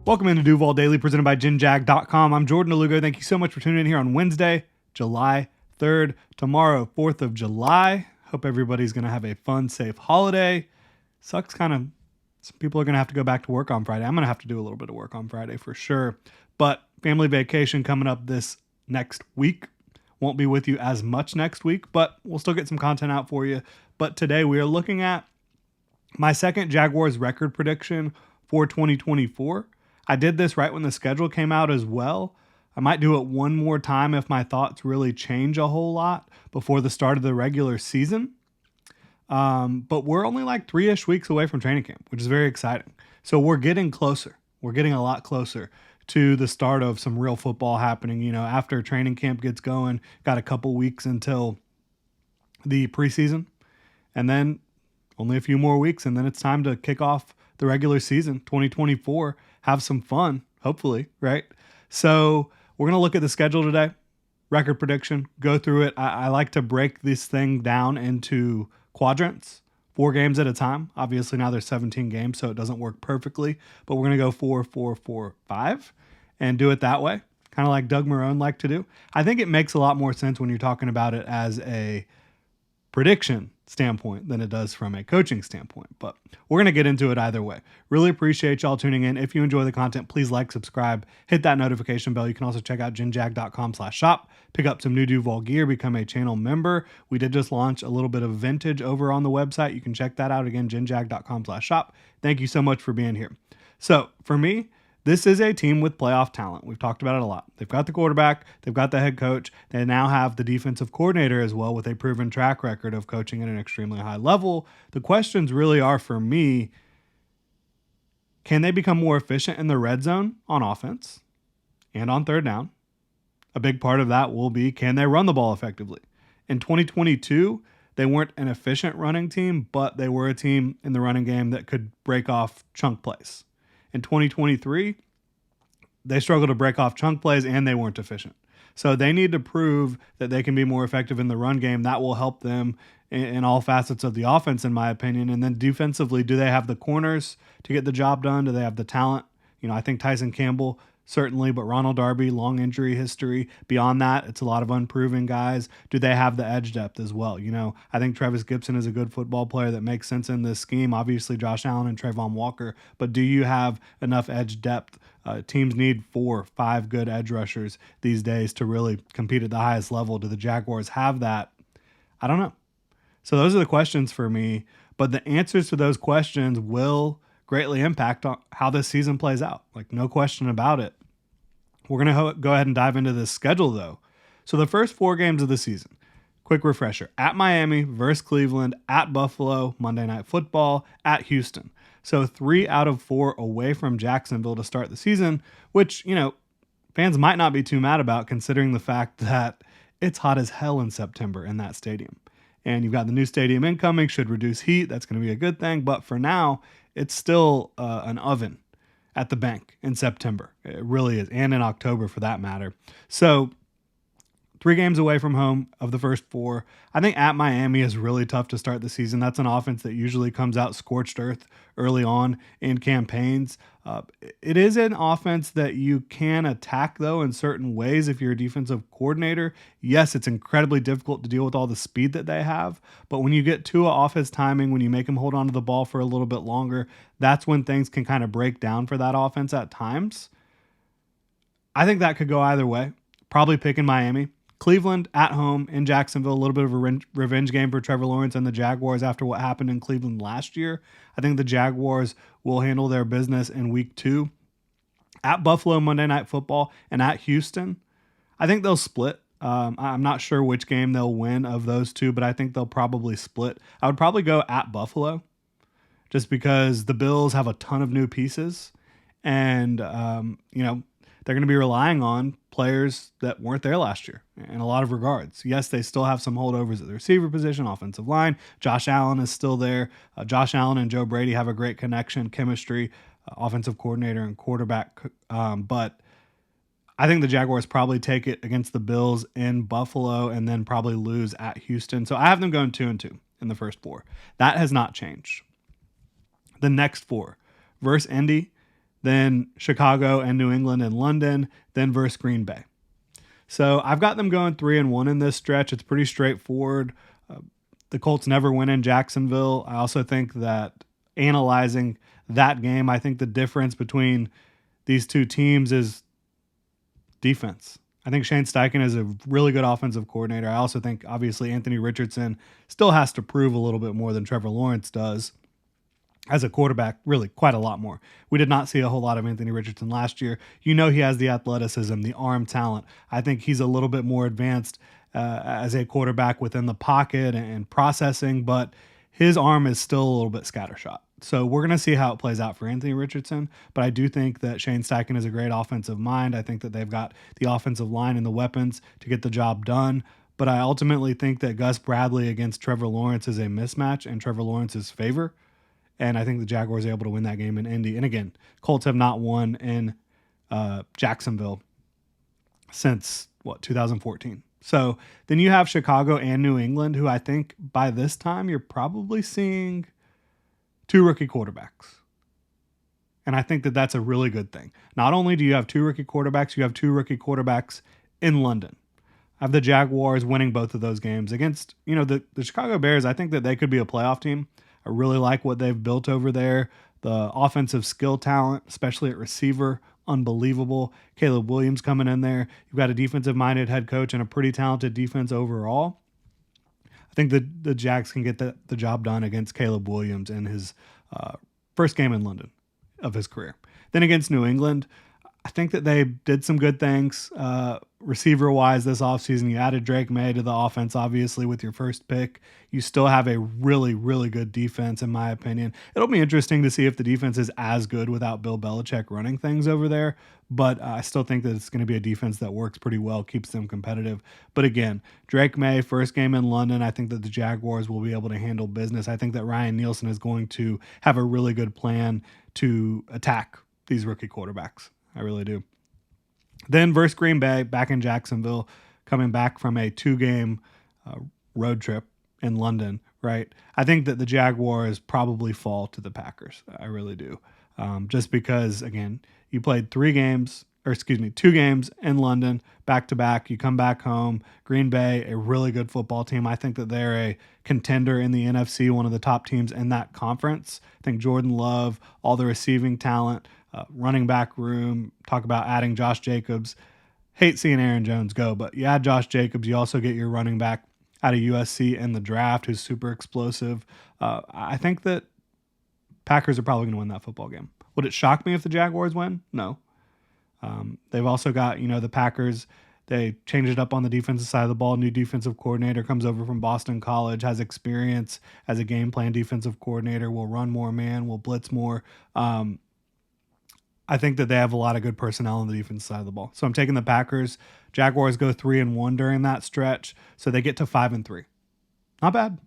Welcome into Duval Daily, presented by GenJag.com. I'm Jordan DeLugo. Thank you so much for tuning in here on Wednesday, July 3rd. Tomorrow, 4th of July. Hope everybody's going to have a fun, safe holiday. Sucks some people are going to have to go back to work on Friday. I'm going to have to do a little bit of work on Friday for sure. But family vacation coming up this next week. Won't be with you as much next week, but we'll still get some content out for you. But today we are looking at my second Jaguars record prediction for 2024. I did this right when the schedule came out as well. I might do it one more time if my thoughts really change a whole lot before the start of the regular season. But we're only like 3-ish weeks away from training camp, which is very exciting. So we're getting closer. We're getting a lot closer to the start of some real football happening. You know, after training camp gets going, got a couple weeks until the preseason, and then only a few more weeks, and then it's time to kick off the regular season, 2024. Have some fun, hopefully, right? So we're going to look at the schedule today, record prediction, go through it. I like to break this thing down into quadrants, 4 games at a time. Obviously, now there's 17 games, so it doesn't work perfectly, but we're going to go 4, 4, 4, 5 and do it that way, kind of like Doug Marrone liked to do. I think it makes a lot more sense when you're talking about it as a prediction standpoint than it does from a coaching standpoint, but we're going to get into it either way. Really appreciate y'all tuning in. If you enjoy the content, please like, subscribe, hit that notification bell. You can also check out genjag.com/shop, pick up some new Duval gear, become a channel member. We did just launch a little bit of vintage over on the website. You can check that out again, genjag.com/shop. Thank you so much for being here. So for me, this is a team with playoff talent. We've talked about it a lot. They've got the quarterback. They've got the head coach. They now have the defensive coordinator as well with a proven track record of coaching at an extremely high level. The questions really are for me, can they become more efficient in the red zone on offense and on third down? A big part of that will be, can they run the ball effectively? In 2022, they weren't an efficient running team, but they were a team in the running game that could break off chunk plays. In 2023, they struggled to break off chunk plays and they weren't efficient. So they need to prove that they can be more effective in the run game. That will help them in all facets of the offense, in my opinion. And then defensively, do they have the corners to get the job done? Do they have the talent? You know, I think Tyson Campbell, certainly, but Ronald Darby, long injury history. Beyond that, it's a lot of unproven guys. Do they have the edge depth as well? You know, I think Travis Gibson is a good football player that makes sense in this scheme. Obviously, Josh Allen and Trayvon Walker. But do you have enough edge depth? Teams need 4, 5 good edge rushers these days to really compete at the highest level. Do the Jaguars have that? I don't know. So those are the questions for me. But the answers to those questions will greatly impact on how this season plays out. Like, no question about it. We're going to go ahead and dive into this schedule, though. So the first 4 games of the season, quick refresher: at Miami versus Cleveland, at Buffalo, Monday Night Football, at Houston. So 3 out of 4 away from Jacksonville to start the season, which, you know, fans might not be too mad about considering the fact that it's hot as hell in September in that stadium. And you've got the new stadium incoming, should reduce heat. That's going to be a good thing. But for now, it's still an oven at the bank in September. It really is. And in October for that matter. So 3 games away from home of the first 4. I think at Miami is really tough to start the season. That's an offense that usually comes out scorched earth early on in campaigns. It is an offense that you can attack, though, in certain ways if you're a defensive coordinator. Yes, it's incredibly difficult to deal with all the speed that they have, but when you get Tua off his timing, when you make him hold on to the ball for a little bit longer, that's when things can kind of break down for that offense at times. I think that could go either way. Probably picking Miami. Cleveland at home in Jacksonville, a little bit of a revenge game for Trevor Lawrence and the Jaguars after what happened in Cleveland last year. I think the Jaguars will handle their business in week 2. At Buffalo, Monday Night Football, and at Houston, I think they'll split. I'm not sure which game they'll win of those 2, but I think they'll probably split. I would probably go at Buffalo just because the Bills have a ton of new pieces and, you know, they're going to be relying on players that weren't there last year in a lot of regards. Yes, they still have some holdovers at the receiver position, offensive line. Josh Allen is still there. Josh Allen and Joe Brady have a great connection, chemistry, offensive coordinator and quarterback. But I think the Jaguars probably take it against the Bills in Buffalo and then probably lose at Houston. So I have them going 2-2 in the first 4. That has not changed. The next 4 versus Indy, then Chicago and New England and London, then versus Green Bay. So I've got them going 3-1 in this stretch. It's pretty straightforward. The Colts never win in Jacksonville. I also think that analyzing that game, I think the difference between these two teams is defense. I think Shane Steichen is a really good offensive coordinator. I also think, obviously, Anthony Richardson still has to prove a little bit more than Trevor Lawrence does as a quarterback, really quite a lot more. We did not see a whole lot of Anthony Richardson last year. You know he has the athleticism, the arm talent. I think he's a little bit more advanced as a quarterback within the pocket and processing, but his arm is still a little bit scattershot. So we're going to see how it plays out for Anthony Richardson, but I do think that Shane Steichen is a great offensive mind. I think that they've got the offensive line and the weapons to get the job done, but I ultimately think that Gus Bradley against Trevor Lawrence is a mismatch in Trevor Lawrence's favor, and I think the Jaguars are able to win that game in Indy. And again, Colts have not won in Jacksonville since, 2014. So then you have Chicago and New England, who I think by this time you're probably seeing two rookie quarterbacks. And I think that that's a really good thing. Not only do you have two rookie quarterbacks, you have two rookie quarterbacks in London. I have the Jaguars winning both of those games against, the Chicago Bears. I think that they could be a playoff team. I really like what they've built over there. The offensive skill talent, especially at receiver, unbelievable. Caleb Williams coming in there. You've got a defensive-minded head coach and a pretty talented defense overall. I think the Jags can get the job done against Caleb Williams in his first game in London of his career. Then against New England, I think that they did some good things receiver-wise this offseason. You added Drake May to the offense, obviously, with your first pick. You still have a really, really good defense, in my opinion. It'll be interesting to see if the defense is as good without Bill Belichick running things over there, but I still think that it's going to be a defense that works pretty well, keeps them competitive. But again, Drake May, first game in London, I think that the Jaguars will be able to handle business. I think that Ryan Nielsen is going to have a really good plan to attack these rookie quarterbacks. I really do. Then versus Green Bay, back in Jacksonville, coming back from a 2-game road trip in London, right? I think that the Jaguars probably fall to the Packers. I really do. Just because, again, you played 2 games in London, back-to-back. You come back home. Green Bay, a really good football team. I think that they're a contender in the NFC, one of the top teams in that conference. I think Jordan Love, all the receiving talent, running back room, talk about adding Josh Jacobs. Hate seeing Aaron Jones go, but you add Josh Jacobs, you also get your running back out of USC in the draft who's super explosive. I think that Packers are probably going to win that football game. Would it shock me if the Jaguars win? No. They've also got, the Packers. They changed it up on the defensive side of the ball. New defensive coordinator comes over from Boston College, has experience as a game plan defensive coordinator, will run more man, will blitz more. I think that they have a lot of good personnel on the defense side of the ball. So I'm taking the Packers. Jaguars go 3-1 during that stretch, so they get to 5-3. Not bad.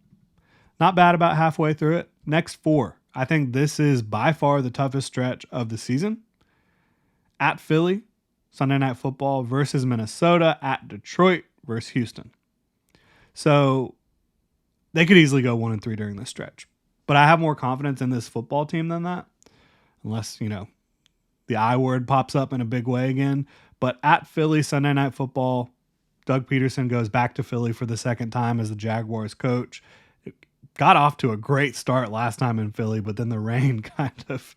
Not bad about halfway through it. Next 4. I think this is by far the toughest stretch of the season. At Philly, Sunday Night Football versus Minnesota. At Detroit versus Houston. So they could easily go 1-3 during this stretch. But I have more confidence in this football team than that. Unless, the I word pops up in a big way again. But at Philly, Sunday Night Football, Doug Peterson goes back to Philly for the second time as the Jaguars coach. It got off to a great start last time in Philly, but then the rain kind of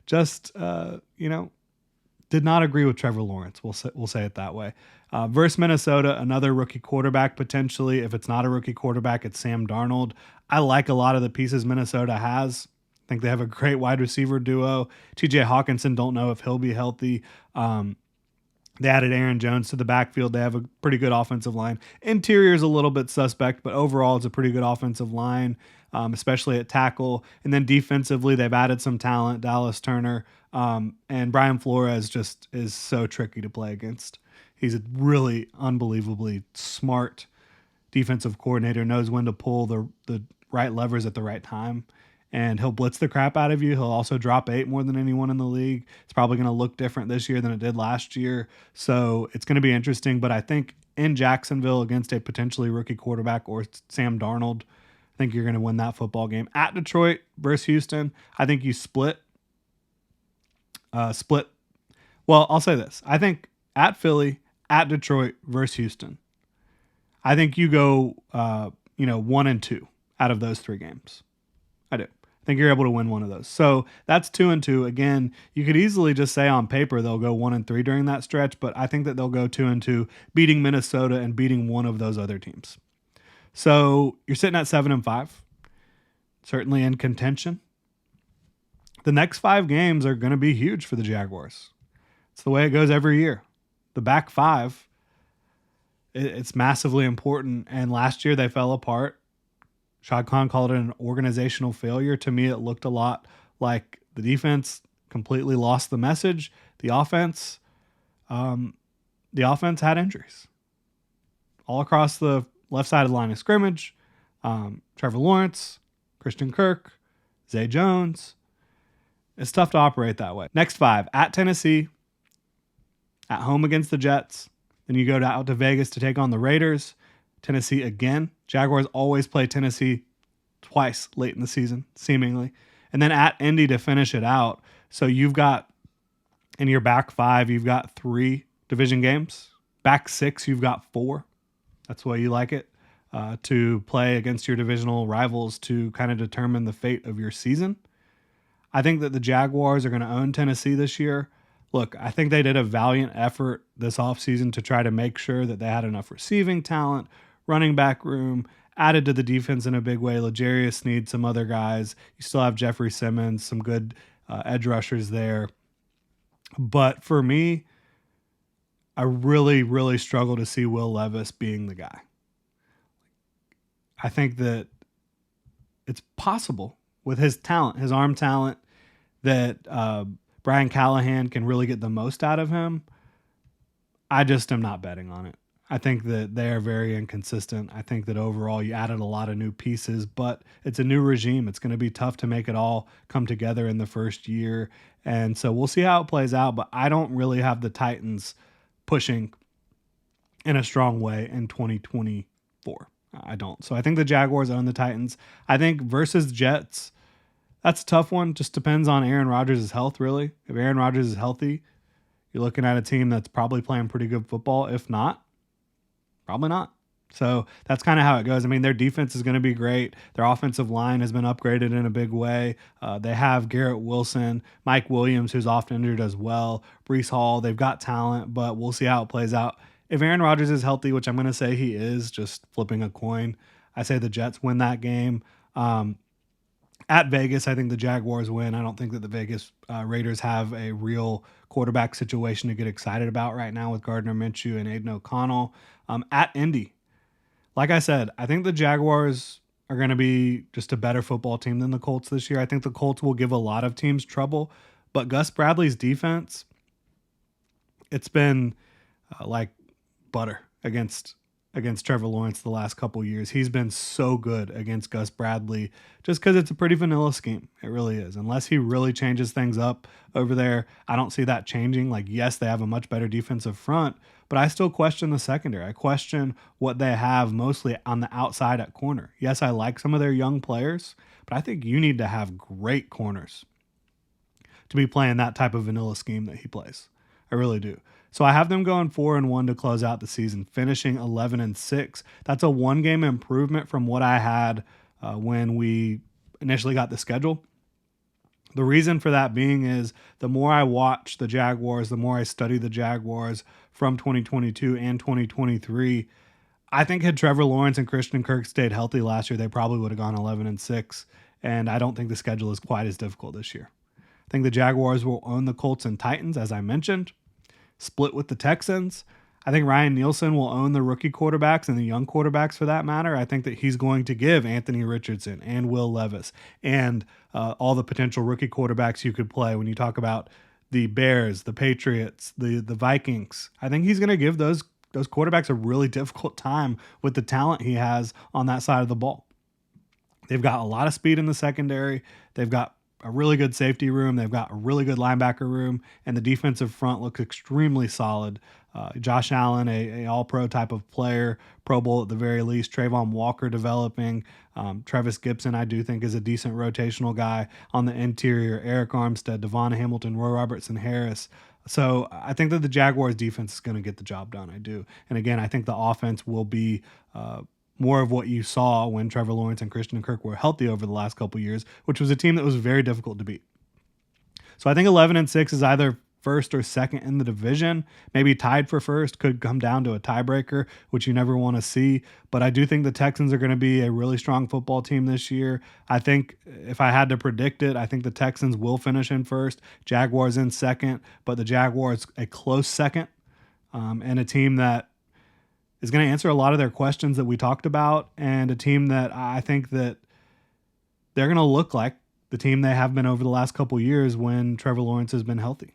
just, did not agree with Trevor Lawrence. We'll say it that way. Versus Minnesota, another rookie quarterback potentially. If it's not a rookie quarterback, it's Sam Darnold. I like a lot of the pieces Minnesota has. I think they have a great wide receiver duo. TJ Hawkinson, don't know if he'll be healthy. They added Aaron Jones to the backfield. They have a pretty good offensive line. Interior is a little bit suspect, but overall it's a pretty good offensive line, especially at tackle. And then defensively, they've added some talent. Dallas Turner and Brian Flores just is so tricky to play against. He's a really unbelievably smart defensive coordinator, knows when to pull the right levers at the right time. And he'll blitz the crap out of you. He'll also drop 8 more than anyone in the league. It's probably going to look different this year than it did last year. So it's going to be interesting. But I think in Jacksonville against a potentially rookie quarterback or Sam Darnold, I think you're going to win that football game. At Detroit versus Houston, I think you split. split. Well, I'll say this. I think at Philly, at Detroit versus Houston, I think you go, 1-2 out of those 3 games. I do. I think you're able to win one of those. So that's 2-2. Again, you could easily just say on paper they'll go 1-3 during that stretch, but I think that they'll go 2-2, beating Minnesota and beating one of those other teams. So you're sitting at 7-5, certainly in contention. The next 5 games are going to be huge for the Jaguars. It's the way it goes every year. The back 5, it's massively important. And last year they fell apart. Shad Khan called it an organizational failure. To me, it looked a lot like the defense completely lost the message. The offense had injuries all across the left side of the line of scrimmage. Trevor Lawrence, Christian Kirk, Zay Jones. It's tough to operate that way. Next 5, at Tennessee, at home against the Jets. Then you go out to Vegas to take on the Raiders. Tennessee again. Jaguars always play Tennessee twice late in the season, seemingly. And then at Indy to finish it out. So you've got, in your back 5, you've got 3 division games. Back 6, you've got 4. That's the way you like it, to play against your divisional rivals to kind of determine the fate of your season. I think that the Jaguars are going to own Tennessee this year. Look, I think they did a valiant effort this offseason to try to make sure that they had enough receiving talent, running back room, added to the defense in a big way. L'Jarius needs some other guys. You still have Jeffrey Simmons, some good edge rushers there. But for me, I really, really struggle to see Will Levis being the guy. I think that it's possible with his talent, his arm talent, that Brian Callahan can really get the most out of him. I just am not betting on it. I think that they are very inconsistent. I think that overall you added a lot of new pieces, but it's a new regime. It's going to be tough to make it all come together in the first year. And so we'll see how it plays out, but I don't really have the Titans pushing in a strong way in 2024. I don't. So I think the Jaguars own the Titans. I think versus Jets, that's a tough one. Just depends on Aaron Rodgers' health, really. If Aaron Rodgers is healthy, you're looking at a team that's probably playing pretty good football. If not, probably not. So that's kind of how it goes. I mean, their defense is going to be great. Their offensive line has been upgraded in a big way. They have Garrett Wilson, Mike Williams, who's often injured as well, Breece Hall. They've got talent, but we'll see how it plays out. If Aaron Rodgers is healthy, which I'm going to say he is, just flipping a coin, I say the Jets win that game. At Vegas, I think the Jaguars win. I don't think that the Vegas Raiders have a real quarterback situation to get excited about right now with Gardner Minshew and Aiden O'Connell. At Indy, like I said, I think the Jaguars are going to be just a better football team than the Colts this year. I think the Colts will give a lot of teams trouble, but Gus Bradley's defense, it's been like butter against Trevor Lawrence the last couple years. He's been so good against Gus Bradley just because it's a pretty vanilla scheme. It really is. Unless he really changes things up over there, I don't see that changing. Like, yes, they have a much better defensive front, but I still question the secondary. I question what they have mostly on the outside at corner. Yes, I like some of their young players, but I think you need to have great corners to be playing that type of vanilla scheme that he plays. I really do. So I have them going 4-1 to close out the season, finishing 11-6. That's a 1-game improvement from what I had when we initially got the schedule. The reason for that being is the more I watch the Jaguars, the more I study the Jaguars from 2022 and 2023, I think had Trevor Lawrence and Christian Kirk stayed healthy last year, they probably would have gone 11-6. And I don't think the schedule is quite as difficult this year. I think the Jaguars will own the Colts and Titans, as I mentioned, split with the Texans. I think Ryan Nielsen will own the rookie quarterbacks and the young quarterbacks for that matter. I think that he's going to give Anthony Richardson and Will Levis and all the potential rookie quarterbacks you could play when you talk about the Bears, the Patriots, the Vikings. I think he's going to give those quarterbacks a really difficult time with the talent he has on that side of the ball. They've got a lot of speed in the secondary. They've got a really good safety room. They've got a really good linebacker room, and the defensive front looks extremely solid. Josh Allen, a all-pro type of player, Pro Bowl at the very least. Trayvon Walker developing. Travis Gibson, I do think, is a decent rotational guy on the interior. Eric Armstead, Devon Hamilton, Roy Robertson Harris. So I think that the Jaguars defense is going to get the job done. I do. And again, I think the offense will be more of what you saw when Trevor Lawrence and Christian Kirk were healthy over the last couple of years, which was a team that was very difficult to beat. So I think 11-6 is either first or second in the division, maybe tied for first, could come down to a tiebreaker, which you never want to see. But I do think the Texans are going to be a really strong football team this year. I think if I had to predict it, I think the Texans will finish in first, Jaguars in second, but the Jaguars a close second, and a team that is going to answer a lot of their questions that we talked about, and a team that I think that they're going to look like the team they have been over the last couple of years when Trevor Lawrence has been healthy.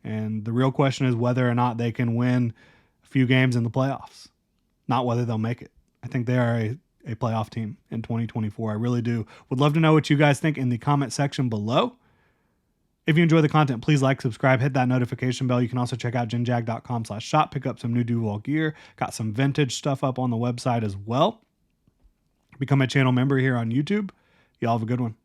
And the real question is whether or not they can win a few games in the playoffs, not whether they'll make it. I think they are a playoff team in 2024. I really do. Would love to know what you guys think in the comment section below. If you enjoy the content, please like, subscribe, hit that notification bell. You can also check out jinjag.com/shop, pick up some new Duval gear. Got some vintage stuff up on the website as well. Become a channel member here on YouTube. Y'all have a good one.